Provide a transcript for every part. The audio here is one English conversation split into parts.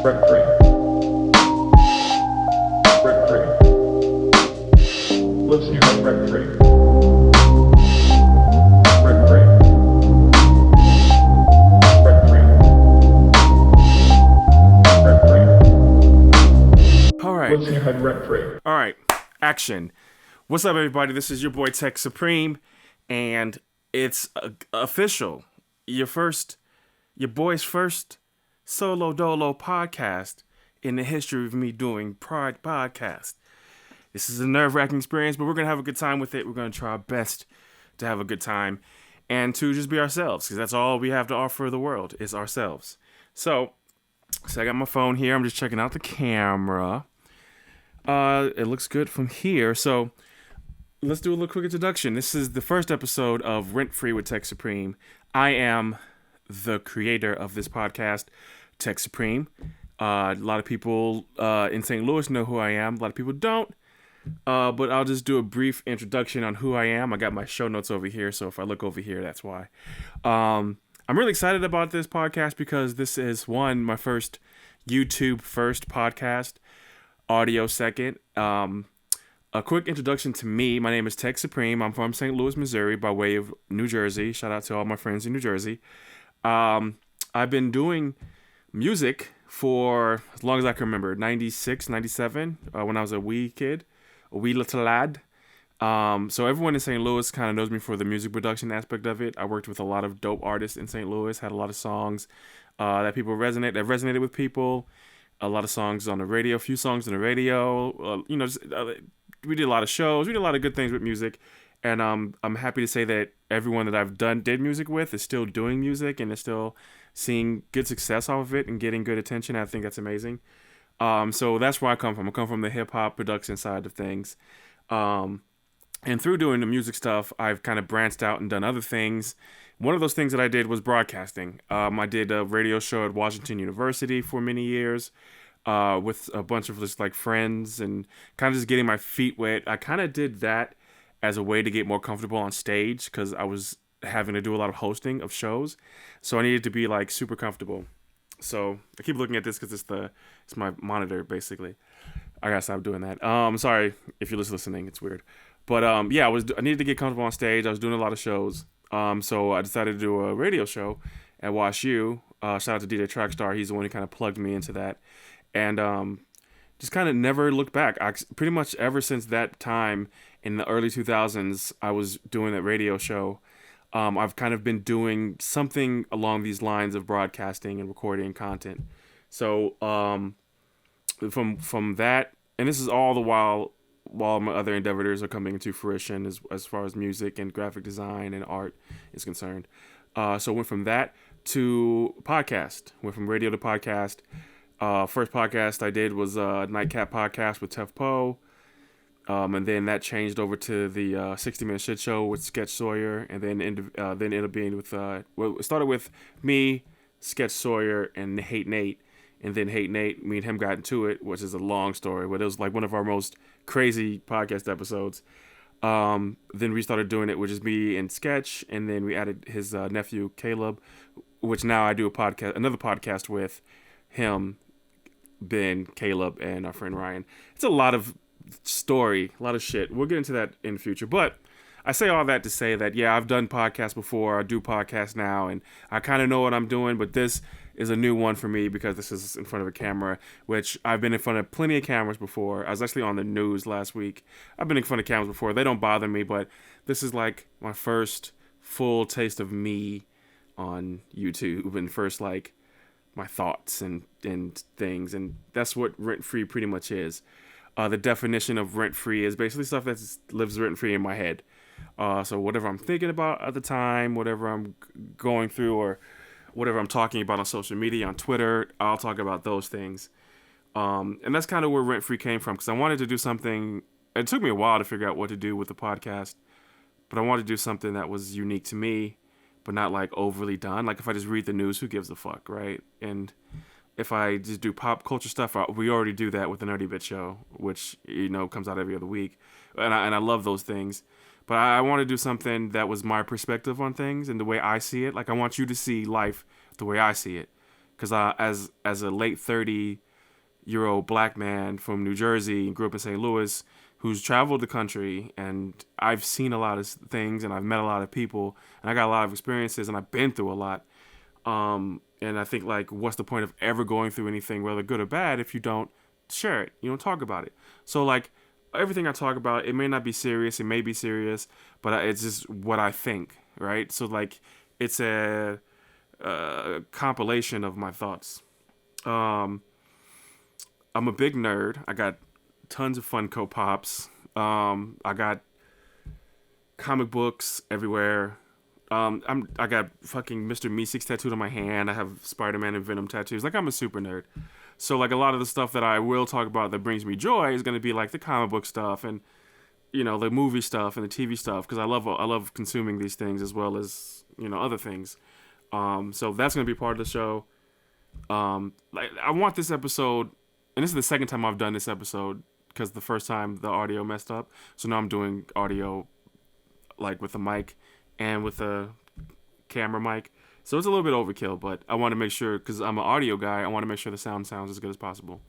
Rent-free. Rent-free. Lives in your head rent-free. Rent-free. Rent-free. Rent-free. All right. Lives in your head rent-free. All right. Action. What's up, everybody? This is your boy Tech Supreme, and it's official. Your boy's first solo dolo podcast in the history of me doing Pride podcast. This is a nerve-wracking experience, but we're going to have a good time with it. We're going to try our best to have a good time and to just be ourselves, because that's all we have to offer the world is ourselves. So I got my phone here. I'm just checking out the camera. It looks good from here. So let's do a little quick introduction. This is the first episode of Rent Free with Tech Supreme. I am the creator of this podcast, Tech Supreme. A lot of people in St. Louis know who I am. A lot of people don't. But I'll just do a brief introduction on who I am. I got my show notes over here, so if I look over here, that's why. I'm really excited about this podcast because this is, my first YouTube first podcast, audio second. A quick introduction to me. My name is Tech Supreme. I'm from St. Louis, Missouri, by way of New Jersey. Shout out to all my friends in New Jersey. I've been doing music for as long as I can remember, 96, 97, when I was a wee little lad. So everyone in St. Louis kind of knows me for the music production aspect of it. I worked with a lot of dope artists in St. Louis, had a lot of songs that resonated with people. A lot of songs on the radio, a few songs on the radio. We did a lot of shows. We did a lot of good things with music. And I'm happy to say that everyone that I've did music with is still doing music and is still seeing good success off of it and getting good attention. I think that's amazing. So that's where I come from. I come from the hip-hop production side of things. And through doing the music stuff, I've kind of branched out and done other things. One of those things that I did was broadcasting. I did a radio show at Washington University for many years with a bunch of just like friends and kind of just getting my feet wet. I kind of did that as a way to get more comfortable on stage because I was having to do a lot of hosting of shows. So I needed to be like super comfortable. So I keep looking at this because it's my monitor basically. I gotta stop doing that. Sorry if you're listening, it's weird. But I needed to get comfortable on stage. I was doing a lot of shows. So I decided to do a radio show at WashU. Shout out to DJ Trackstar. He's the one who kind of plugged me into that. And just kind of never looked back. Pretty much ever since that time in the early 2000s, I was doing that radio show. I've kind of been doing something along these lines of broadcasting and recording content. So from that, and this is all the while my other endeavors are coming into fruition as far as music and graphic design and art is concerned. So went from that to podcast. Went from radio to podcast. First podcast I did was Nightcap Podcast with Tef Poe. And then that changed over to the 60-Minute Shit Show with Sketch Sawyer. And then ended up being with, it started with me, Sketch Sawyer, and Hate Nate. And then Hate Nate, me and him got into it, which is a long story, but it was like one of our most crazy podcast episodes. Then we started doing it with just me and Sketch. And then we added his nephew, Caleb, which now I do another podcast with him, Ben, Caleb, and our friend Ryan. It's a lot of story, a lot of shit. We'll get into that in the future. But I say all that to say that, yeah, I've done podcasts before. I do podcasts now, and I kind of know what I'm doing. But this is a new one for me because this is in front of a camera, which I've been in front of plenty of cameras before. I was actually on the news last week. I've been in front of cameras before. They don't bother me, but this is like my first full taste of me on YouTube and first like my thoughts and things, and that's what rent-free pretty much is. The definition of rent-free is basically stuff that lives rent-free in my head. So whatever I'm thinking about at the time, whatever I'm going through, or whatever I'm talking about on social media, on Twitter, I'll talk about those things. And that's kind of where rent-free came from, because I wanted to do something. It took me a while to figure out what to do with the podcast, but I wanted to do something that was unique to me, but not like overly done. Like if I just read the news, who gives a fuck, right? And if I just do pop culture stuff, we already do that with the Nerdy Bit Show, which, comes out every other week. And I love those things. But I want to do something that was my perspective on things and the way I see it. Like I want you to see life the way I see it. because as a late 30-year-old black man from New Jersey and grew up in St. Louis, who's traveled the country, and I've seen a lot of things, and I've met a lot of people, and I got a lot of experiences, and I've been through a lot. And I think, like, what's the point of ever going through anything, whether good or bad, if you don't share it, you don't talk about it. So, like, everything I talk about, it may not be serious, it may be serious, but it's just what I think, right? So, like, it's a compilation of my thoughts. I'm a big nerd. I got tons of Funko Pops. I got comic books everywhere. I got fucking Mr. Meeseeks tattooed on my hand. I have Spider-Man and Venom tattoos. Like, I'm a super nerd. So, like, a lot of the stuff that I will talk about that brings me joy is going to be, like, the comic book stuff and, you know, the movie stuff and the TV stuff, because I love consuming these things as well as, you know, other things. So that's going to be part of the show. Like, I want this episode, and this is the second time I've done this episode, because the first time the audio messed up. So now I'm doing audio, like, with the mic and with the camera mic. So it's a little bit overkill, but I want to make sure, because I'm an audio guy, I want to make sure the sound sounds as good as possible.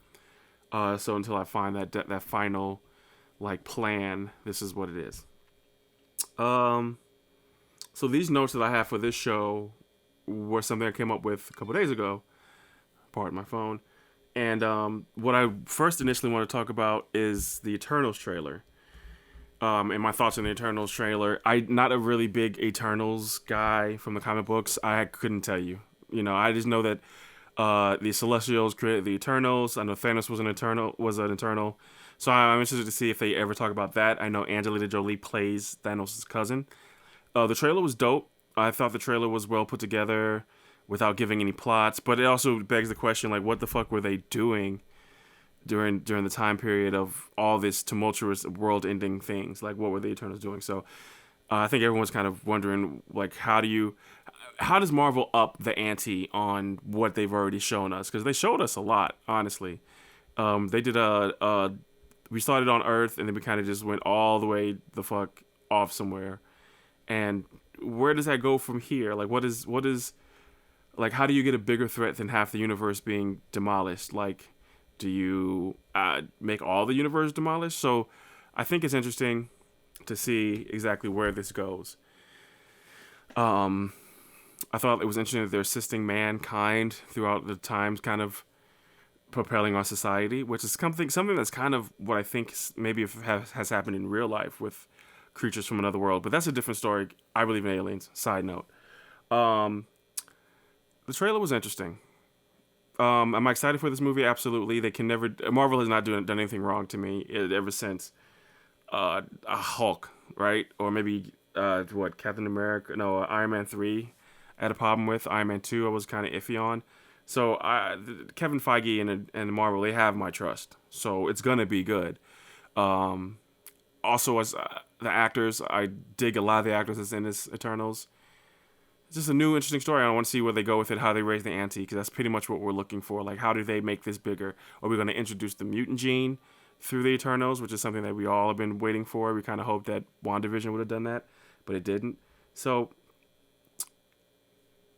So until I find that final, like, plan, this is what it is. So these notes that I have for this show were something I came up with a couple days ago. Pardon my phone. And what I first initially want to talk about is the Eternals trailer. And my thoughts on the Eternals trailer. I'm not a really big Eternals guy from the comic books. I couldn't tell you. You know, I just know that the Celestials created the Eternals. I know Thanos was an Eternal. So I'm interested to see if they ever talk about that. I know Angelina Jolie plays Thanos' cousin. The trailer was dope. I thought the trailer was well put together without giving any plots. But it also begs the question, like, what the fuck were they doing during the time period of all this tumultuous world-ending things? Like, what were the Eternals doing? So I think everyone's kind of wondering, like, how does Marvel up the ante on what they've already shown us? Because they showed us a lot, honestly. They did we started on Earth, and then we kind of just went all the way the fuck off somewhere. And where does that go from here? Like, what is like, how do you get a bigger threat than half the universe being demolished? Like, do you make all the universe demolished? So I think it's interesting to see exactly where this goes. I thought it was interesting that they're assisting mankind throughout the times, kind of propelling our society, which is something that's kind of what I think maybe has happened in real life with creatures from another world. But that's a different story. I believe in aliens. Side note. The trailer was interesting. Am I excited for this movie? Absolutely. They can never. Marvel has not done anything wrong to me ever since a Hulk, right? Or maybe Captain America? No, Iron Man 3. I had a problem with Iron Man 2. I was kind of iffy on. So Kevin Feige and Marvel, they have my trust. So it's gonna be good. Also, as the actors, I dig a lot of the actors that's in this Eternals. It's just a new, interesting story. I want to see where they go with it, how they raise the ante, because that's pretty much what we're looking for. Like, how do they make this bigger? Are we going to introduce the mutant gene through the Eternals, which is something that we all have been waiting for? We kind of hoped that WandaVision would have done that, but it didn't. So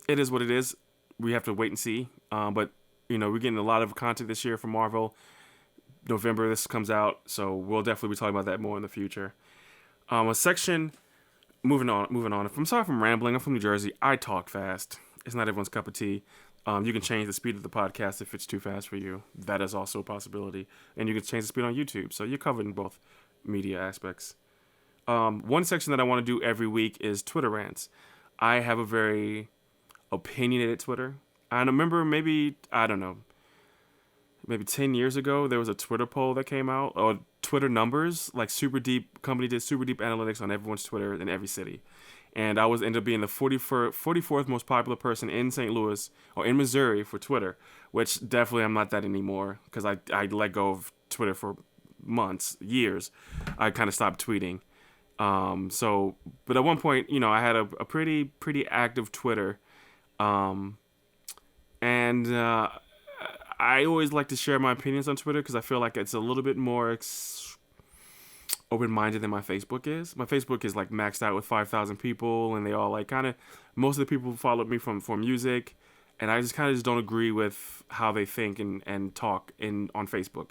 it is what it is. We have to wait and see. But, you know, we're getting a lot of content this year from Marvel. November, this comes out, so we'll definitely be talking about that more in the future. A section... Moving on. I'm sorry if I'm rambling. I'm from New Jersey. I talk fast. It's not everyone's cup of tea. You can change the speed of the podcast if it's too fast for you. That is also a possibility. And you can change the speed on YouTube. So you're covered in both media aspects. One section that I want to do every week is Twitter rants. I have a very opinionated Twitter. I remember maybe 10 years ago, there was a Twitter poll that came out, or Twitter numbers, like company did super deep analytics on everyone's Twitter in every city. And I ended up being the 44th most popular person in St. Louis, or in Missouri, for Twitter, which definitely I'm not that anymore, because I let go of Twitter for months, years. I kind of stopped tweeting. But at one point, you know, I had a pretty active Twitter. I always like to share my opinions on Twitter because I feel like it's a little bit more open-minded than my Facebook is. My Facebook is like maxed out with 5,000 people, and they all like kind of, most of the people followed me for music, and I just kind of just don't agree with how they think and talk on Facebook.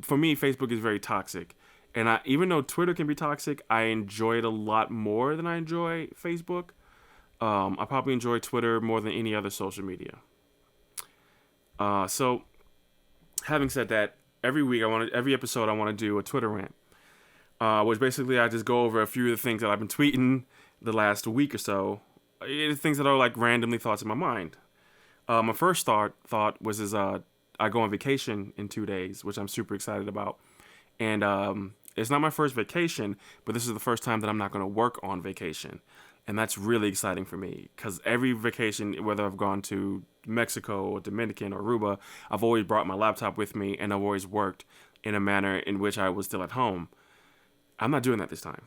For me, Facebook is very toxic, and even though Twitter can be toxic, I enjoy it a lot more than I enjoy Facebook. I probably enjoy Twitter more than any other social media. So, having said that, every episode I want to do a Twitter rant, which basically I just go over a few of the things that I've been tweeting the last week or so, things that are like randomly thoughts in my mind. My first thought was I go on vacation in 2 days, which I'm super excited about, and it's not my first vacation, but this is the first time that I'm not going to work on vacation, and that's really exciting for me because every vacation, whether I've gone to Mexico or Dominican or Aruba, I've always brought my laptop with me, and I've always worked in a manner in which I was still at home. I'm not doing that this time.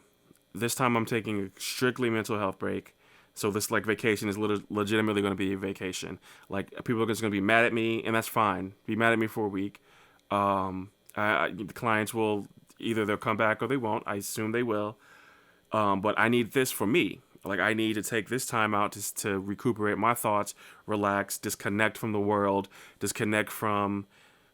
This time I'm taking a strictly mental health break. So this like vacation is legitimately going to be a vacation. Like people are just going to be mad at me, and that's fine. Be mad at me for a week. The clients will they'll come back or they won't. I assume they will. But I need this for me. Like I need to take this time out to recuperate my thoughts, relax, disconnect from the world, disconnect from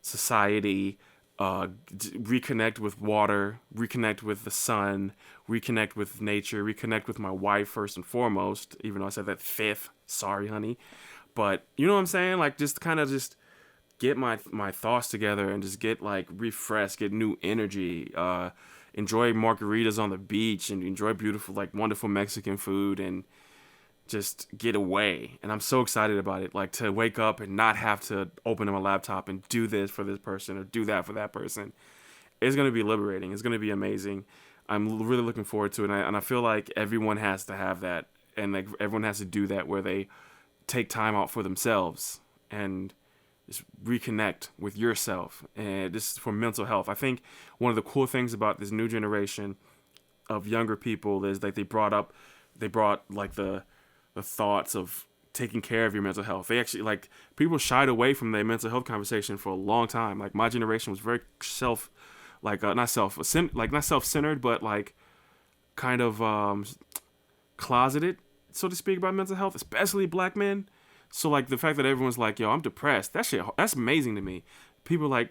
society. Reconnect with water, reconnect with the sun, reconnect with nature, reconnect with my wife first and foremost, even though I said that fifth. Sorry, honey. But you know what I'm saying? Like just kind of just get my thoughts together and just get like refreshed, get new energy, enjoy margaritas on the beach and enjoy beautiful, like wonderful Mexican food and just get away. And I'm so excited about it, like to wake up and not have to open my laptop and do this for this person or do that for that person. It's going to be liberating. It's going to be amazing. I'm really looking forward to it. And I feel like everyone has to have that. And like everyone has to do that where they take time out for themselves and just reconnect with yourself. And this is for mental health. I think one of the cool things about this new generation of younger people is like they brought like the thoughts of taking care of your mental health. They actually, like, people shied away from their mental health conversation for a long time. Like my generation was very not self-centered, but like kind of closeted, so to speak, about mental health, especially black men. So like the fact that everyone's like, yo, I'm depressed, that's amazing to me.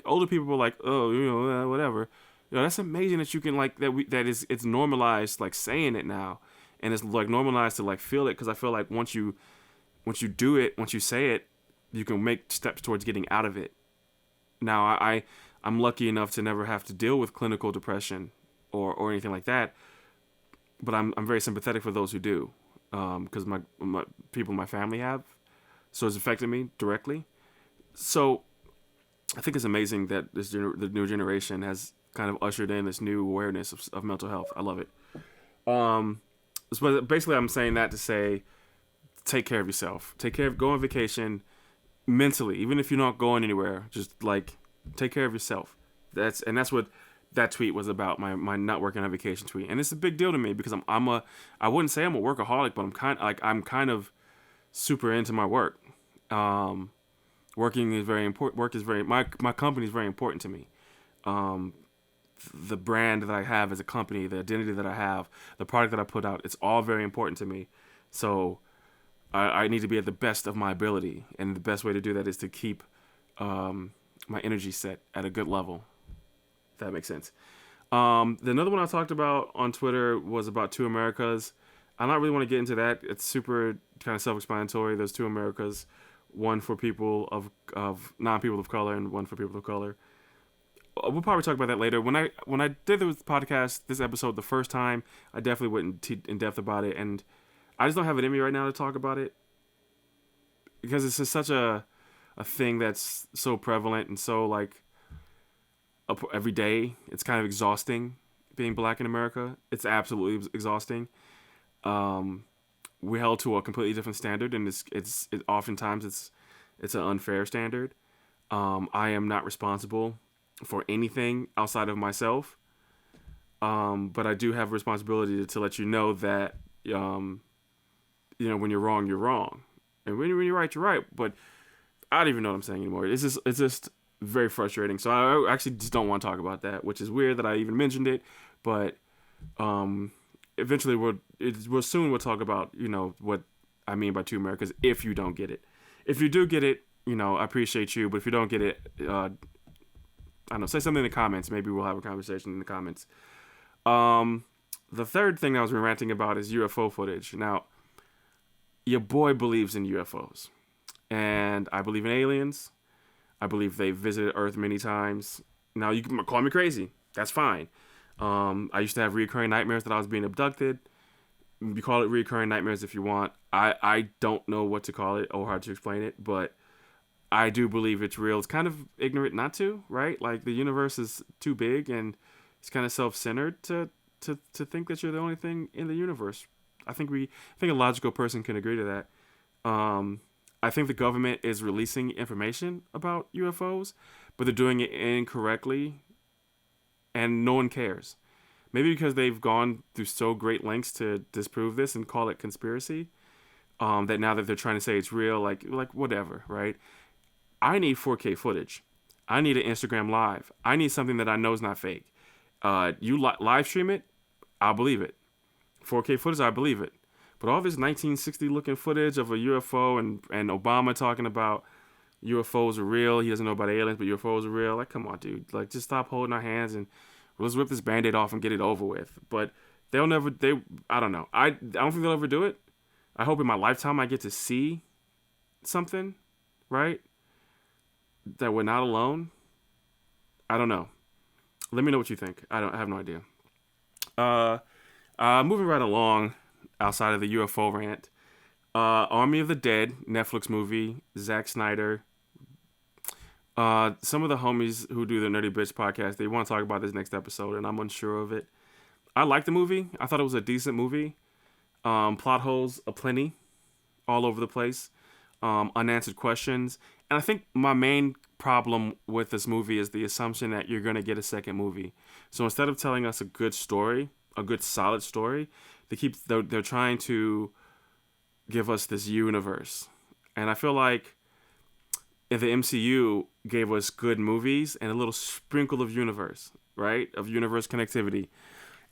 Older people were like, oh, whatever. That's amazing that you can like it's normalized, like saying it now. And it's like normalized to like feel it, because I feel like once you do it, once you say it, you can make steps towards getting out of it. Now I'm lucky enough to never have to deal with clinical depression or anything like that, but I'm very sympathetic for those who do, because my people in my family have, so it's affected me directly. So I think it's amazing that the new generation has kind of ushered in this new awareness of mental health. I love it. So basically, I'm saying that to say, take care of yourself. Go on vacation mentally, even if you're not going anywhere. Just like take care of yourself. That's what that tweet was about. My not working on vacation tweet, and it's a big deal to me because I wouldn't say I'm a workaholic, but I'm kind of super into my work. Working is very important. My company is very important to me. The brand that I have as a company, the identity that I have, the product that I put out, it's all very important to me. So I need to be at the best of my ability. And the best way to do that is to keep my energy set at a good level. If that makes sense. Another one I talked about on Twitter was about two Americas. I don't really want to get into that. It's super kind of self-explanatory. There's two Americas, one for people of non-people of color and one for people of color. We'll probably talk about that later. When I did this episode the first time, I definitely went in depth about it, and I just don't have it in me right now to talk about it because it's just such a thing that's so prevalent and so like every day. It's kind of exhausting being black in America. It's absolutely exhausting. We're held to a completely different standard, and oftentimes it's an unfair standard. I am not responsible for anything outside of myself, but I do have a responsibility to let you know that when you're wrong, you're wrong, and when you're right, you're right. But I don't even know what I'm saying anymore. It's just very frustrating. So I actually just don't want to talk about that, which is weird that I even mentioned it. But eventually we'll talk about what I mean by 2 Americas if you don't get it. If you do get it, I appreciate you. But if you don't get it, I don't know, say something in the comments. Maybe we'll have a conversation in the comments. The third thing I was ranting about is UFO footage. Now, your boy believes in UFOs. And I believe in aliens. I believe they've visited Earth many times. Now, you can call me crazy. That's fine. I used to have recurring nightmares that I was being abducted. You call it recurring nightmares if you want. I don't know what to call it or how to explain it, but I do believe it's real. It's kind of ignorant not to, right? Like, the universe is too big and it's kind of self-centered to think that you're the only thing in the universe. I think a logical person can agree to that. I think the government is releasing information about UFOs, but they're doing it incorrectly, and no one cares. Maybe because they've gone through so great lengths to disprove this and call it conspiracy, that now that they're trying to say it's real, like whatever, right? I need 4K footage. I need an Instagram live. I need something that I know is not fake. You live stream it, I'll believe it. 4K footage, I believe it. But all this 1960 looking footage of a UFO and Obama talking about UFOs are real. He doesn't know about aliens, but UFOs are real. Like, come on, dude. Like, just stop holding our hands and let's rip this Band-Aid off and get it over with. But I don't know. I don't think they'll ever do it. I hope in my lifetime I get to see something, right? That we're not alone. I don't know. Let me know what you think. I have no idea. Moving right along, outside of the UFO rant, Army of the Dead, Netflix movie, Zack Snyder. Some of the homies who do the Nerdy Bitch podcast, they want to talk about this next episode, and I'm unsure of it. I liked the movie. I thought it was a decent movie. Plot holes aplenty, all over the place. Unanswered questions. And I think my main problem with this movie is the assumption that you're going to get a second movie. So instead of telling us a good story, a good solid story, they're trying to give us this universe. And I feel like if the MCU gave us good movies and a little sprinkle of universe, right? Of universe connectivity.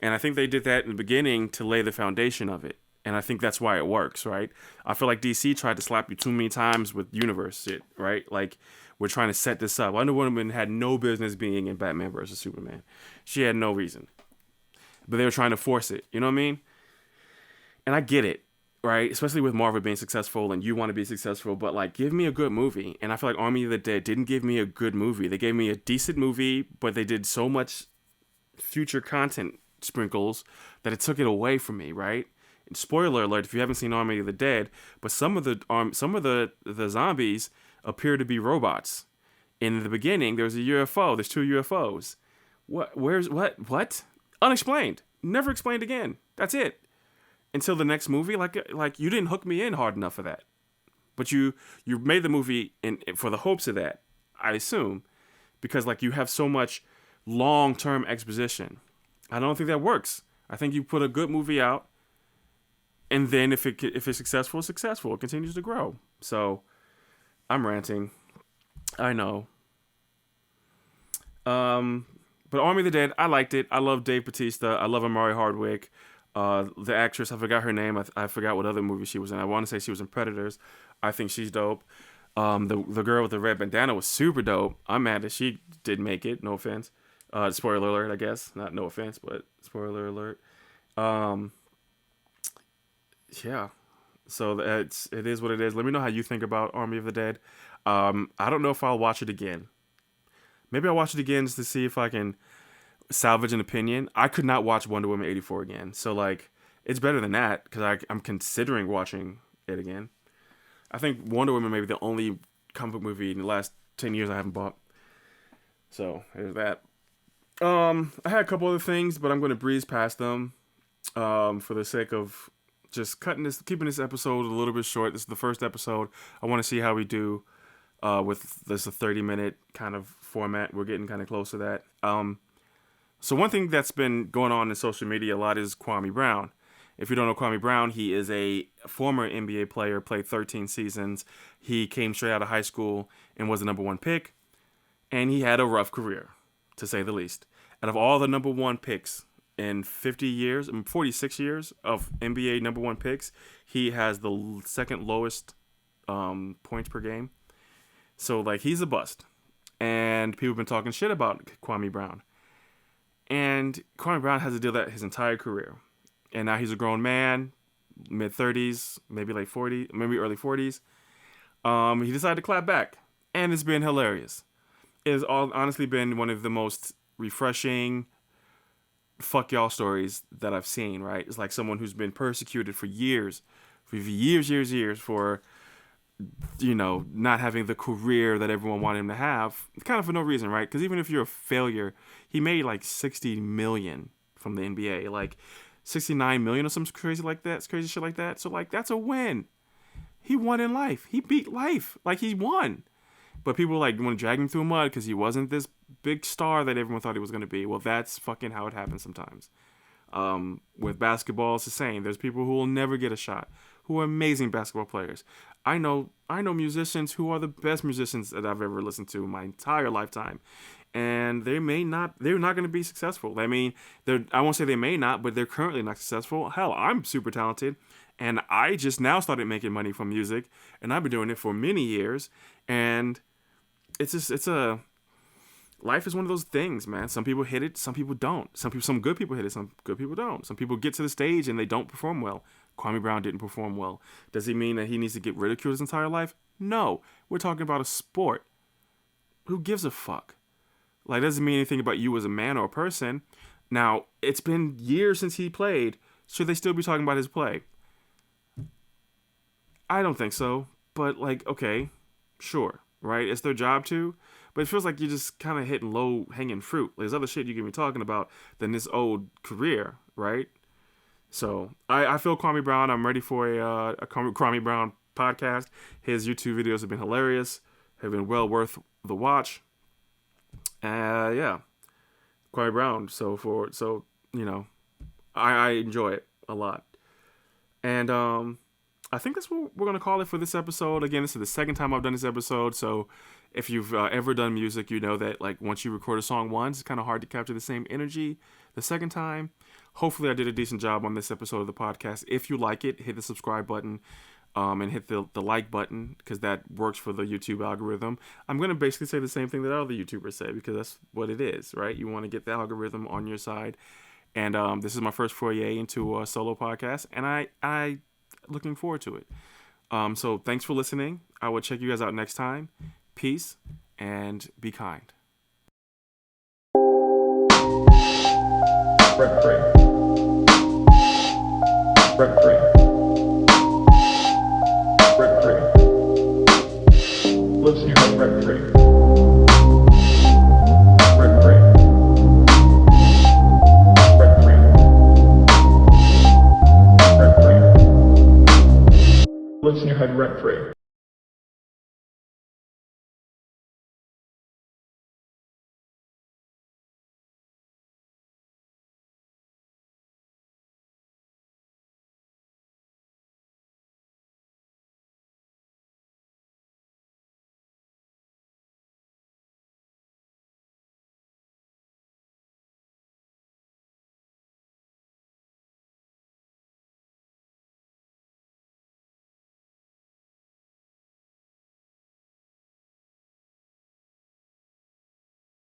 And I think they did that in the beginning to lay the foundation of it. And I think that's why it works, right? I feel like DC tried to slap you too many times with universe shit, right? Like, we're trying to set this up. Wonder Woman had no business being in Batman vs. Superman. She had no reason. But they were trying to force it, you know what I mean? And I get it, right? Especially with Marvel being successful and you want to be successful, but like, give me a good movie. And I feel like Army of the Dead didn't give me a good movie. They gave me a decent movie, but they did so much future content sprinkles that it took it away from me, right? And spoiler alert if you haven't seen Army of the Dead, but some of the zombies appear to be robots. In the beginning, there's a UFO. There's 2 UFOs. What? Unexplained. Never explained again. That's it. Until the next movie, like you didn't hook me in hard enough for that. But you made the movie for the hopes of that, I assume, because like you have so much long-term exposition. I don't think that works. I think you put a good movie out, and then if it's successful, it's successful. It continues to grow. So I'm ranting. I know. But Army of the Dead, I liked it. I love Dave Bautista. I love Amari Hardwick. The actress, I forgot her name. I forgot what other movie she was in. I want to say she was in Predators. I think she's dope. The girl with the red bandana was super dope. I'm mad that she didn't make it. No offense. Spoiler alert, I guess. Not no offense, but spoiler alert. Yeah. So it is what it is. Let me know how you think about Army of the Dead. I don't know if I'll watch it again. Maybe I'll watch it again just to see if I can salvage an opinion. I could not watch Wonder Woman 84 again. So, like, it's better than that because I'm considering watching it again. I think Wonder Woman may be the only comic book movie in the last 10 years I haven't bought. So, there's that. I had a couple other things, but I'm going to breeze past them for the sake of just keeping this episode a little bit short. This is the first episode. I want to see how we do with this a 30-minute kind of format. We're getting kind of close to that. So one thing that's been going on in social media a lot is Kwame Brown. If you don't know Kwame Brown, he is a former NBA player, played 13 seasons. He came straight out of high school and was the number 1 pick. And he had a rough career, to say the least. Out of all the number 1 picks in 50 years, 46 years of NBA number one picks, he has the second lowest points per game. So, like, he's a bust. And people have been talking shit about Kwame Brown. And Kwame Brown has to deal with that his entire career. And now he's a grown man, mid-30s, maybe late 40s, maybe early 40s. He decided to clap back. And it's been hilarious. It has honestly been one of the most refreshing fuck y'all stories that I've seen, right? It's like someone who's been persecuted for years, for not having the career that everyone wanted him to have, kind of for no reason, right? Because even if you're a failure, he made like $60 million from the NBA, like $69 million or some crazy shit like that. So like that's a win. He won in life. He beat life. Like he won. But people like want to drag him through mud because he wasn't this big star that everyone thought he was going to be. Well, that's fucking how it happens sometimes. With basketball, it's the same. There's people who will never get a shot, who are amazing basketball players. I know musicians who are the best musicians that I've ever listened to in my entire lifetime, and they're not going to be successful. I mean, I won't say they may not, but they're currently not successful. Hell, I'm super talented, and I just now started making money from music, and I've been doing it for many years, and life is one of those things, man. Some people hit it, some people don't. Some good people hit it, some good people don't. Some people get to the stage and they don't perform well. Kwame Brown didn't perform well. Does he mean that he needs to get ridiculed his entire life? No. We're talking about a sport. Who gives a fuck? Like, it doesn't mean anything about you as a man or a person. Now, it's been years since he played. Should they still be talking about his play? I don't think so. But, like, okay, sure, right? It's their job to. But it feels like you're just kind of hitting low-hanging fruit. There's other shit you can be talking about than this old career, right? So, I feel Kwame Brown. I'm ready for a Kwame Brown podcast. His YouTube videos have been hilarious. Have been well worth the watch. Yeah. Kwame Brown. So I enjoy it a lot. And I think that's what we're going to call it for this episode. Again, this is the second time I've done this episode. So if you've ever done music, you know that like once you record a song once, it's kind of hard to capture the same energy the second time. Hopefully I did a decent job on this episode of the podcast. If you like it, hit the subscribe button and hit the like button because that works for the YouTube algorithm. I'm going to basically say the same thing that other YouTubers say because that's what it is, right? You want to get the algorithm on your side. And this is my first foray into a solo podcast, and I looking forward to it. So thanks for listening. I will check you guys out next time. Peace and be kind. Rec free. Rec free. Rec free. Listen, you're rec free. Rec free. Rec free. Rec free. Listen, your head rec free.